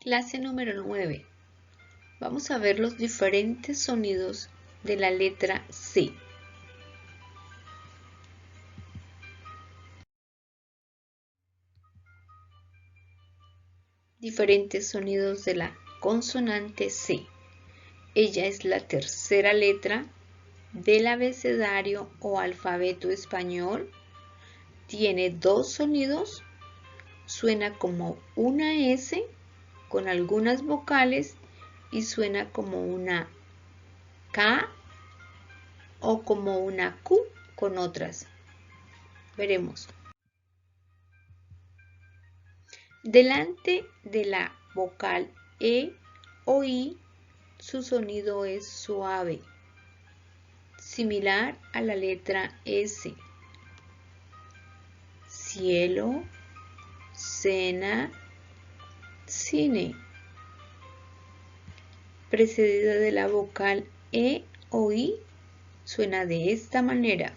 Clase número 9. Vamos a ver los diferentes sonidos de la letra C. Diferentes sonidos de la consonante C. Ella es la tercera letra del abecedario o alfabeto español. Tiene dos sonidos. Suena como una S con algunas vocales y suena como una K o como una Q con otras. Veremos. Delante de la vocal E o I, su sonido es suave, similar a la letra S. Cielo, cena, cine. Precedida de la vocal E o I, suena de esta manera.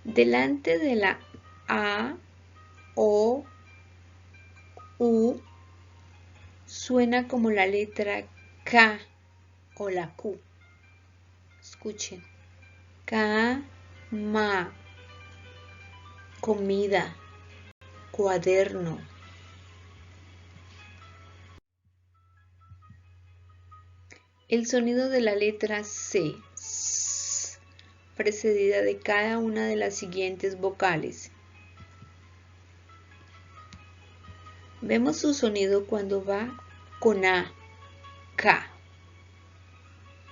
Delante de la A, O, U, suena como la letra K o la Q. Escuchen. Cama, comida, cuaderno. El sonido de la letra C, S, precedida de cada una de las siguientes vocales. Vemos su sonido cuando va con A, K,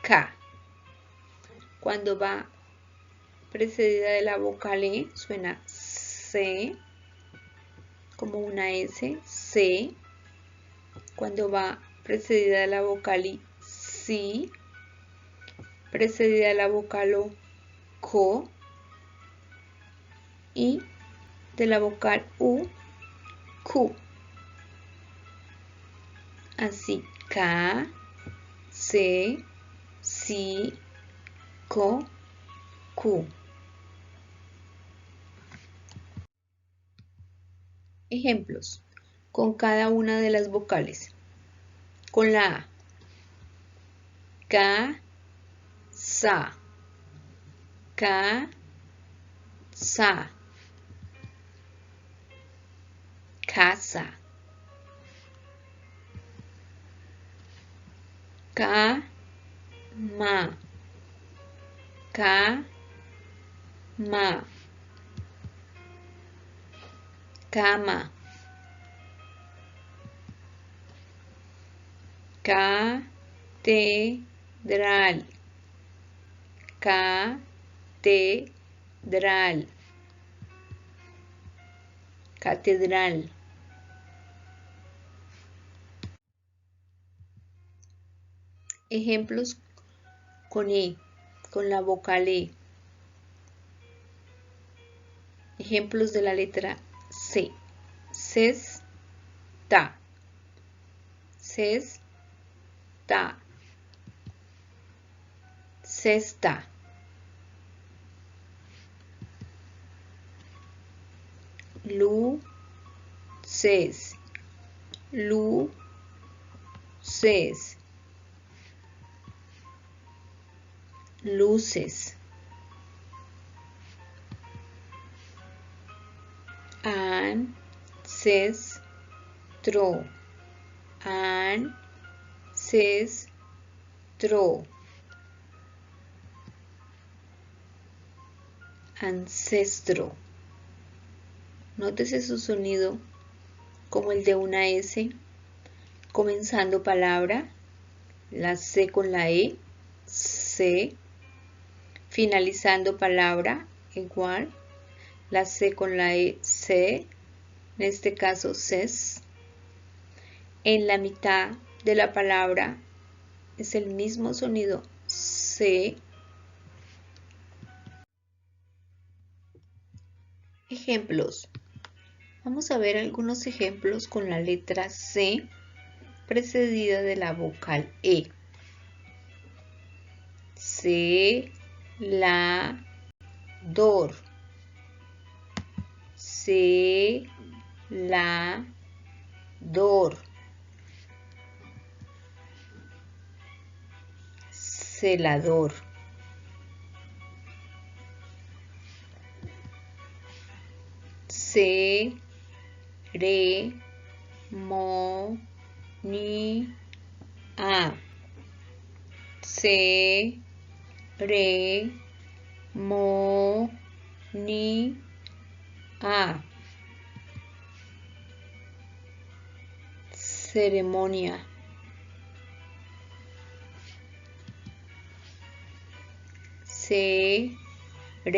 K. Cuando va precedida de la vocal E, suena C, como una S, C. Cuando va precedida de la vocal I, Si. Precedida de la vocal O, Co. Y de la vocal U, Q. Así, K, C, Si, Co, Q. Ejemplos con cada una de las vocales. Con la A, K, Sa, K, Sa, casa, Cama, cama, cama, catedral, catedral, catedral. Ejemplos con E, con la vocal E. Ejemplos de la letra C. Cesta, cesta, cesta. Luces, luces, luces. Ancestro, ancestro, ancestro. Nótese su sonido como el de una S, comenzando palabra, la C con la E, C, finalizando palabra, igual, la C con la E, C, en este caso ses. En la mitad de la palabra es el mismo sonido, C. Ejemplos. Vamos a ver algunos ejemplos con la letra C precedida de la vocal E. Celador, celador, celador, celador. Ceremonia, ceremonia, ceremonia. Cereza,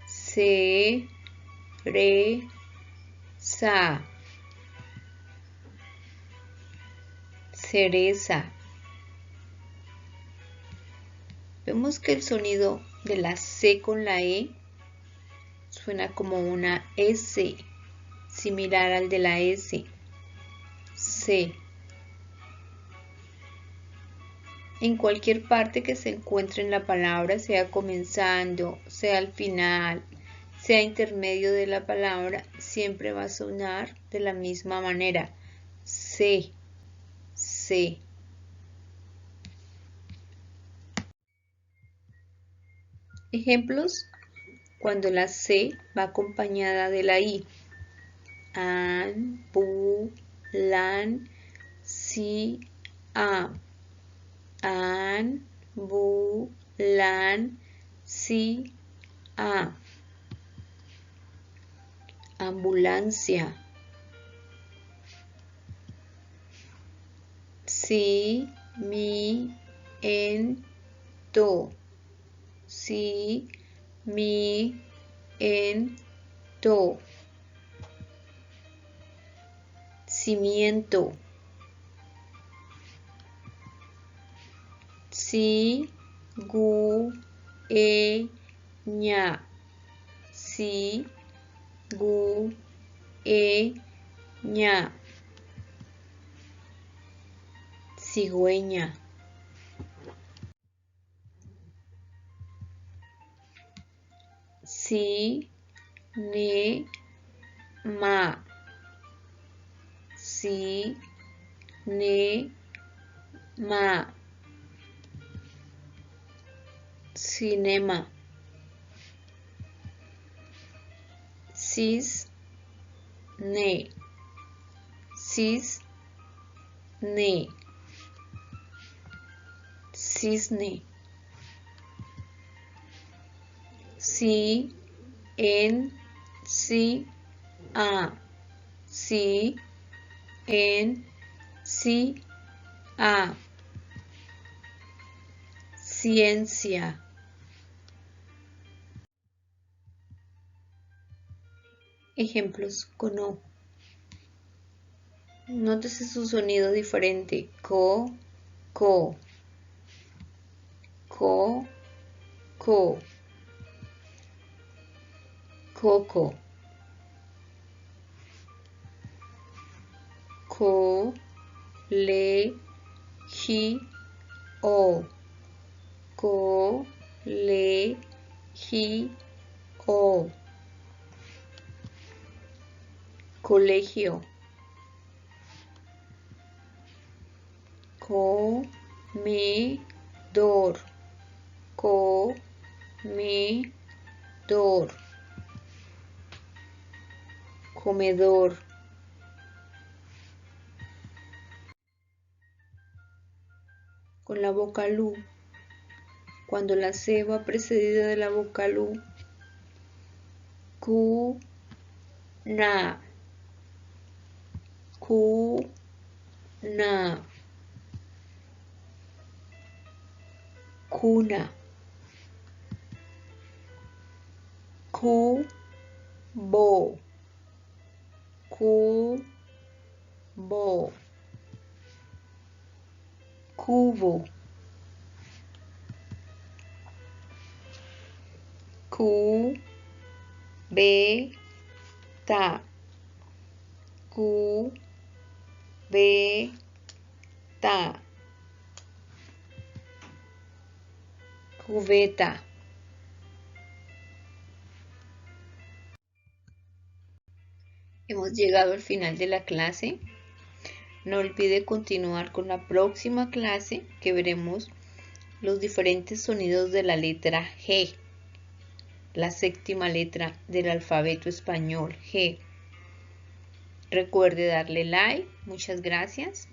cereza, cereza. Vemos que el sonido de la C con la E suena como una S, similar al de la S. C. En cualquier parte que se encuentre en la palabra, sea comenzando, sea al final, sea intermedio de la palabra, siempre va a sonar de la misma manera. C, C. Ejemplos cuando la C va acompañada de la I. An, bu, lan, si, a. An, bu, lan, si, a. Ambulancia. Si, mi, en, to. Si, mi, en, to. Cimiento. Si, gu, e, ña. Si, gu, e, ña. Cigüeña. Si, ne, ma. Si, ne, ma. Cinema. Cis, ne. Cis, ne. Cisne. Si, en, si, a. Si, en, si, a. Ciencia. Ejemplos con O. Nótese su sonido diferente. Co, co. Co, co. Coco. Co, le, ji, o. Co, le, ji, o. Colegio. Comedor. Comedor. Comedor. Con la vocal U. Cuando la C va precedida de la vocal U. Cu, na. Cu, na. Cuna. Cubo. Cubo. Cubo. Cubeta. Cubeta. Cubeta. Hemos llegado al final de la clase. No olvide continuar con la próxima clase que veremos los diferentes sonidos de la letra G, la séptima letra del alfabeto español G. Recuerde darle like. Muchas gracias.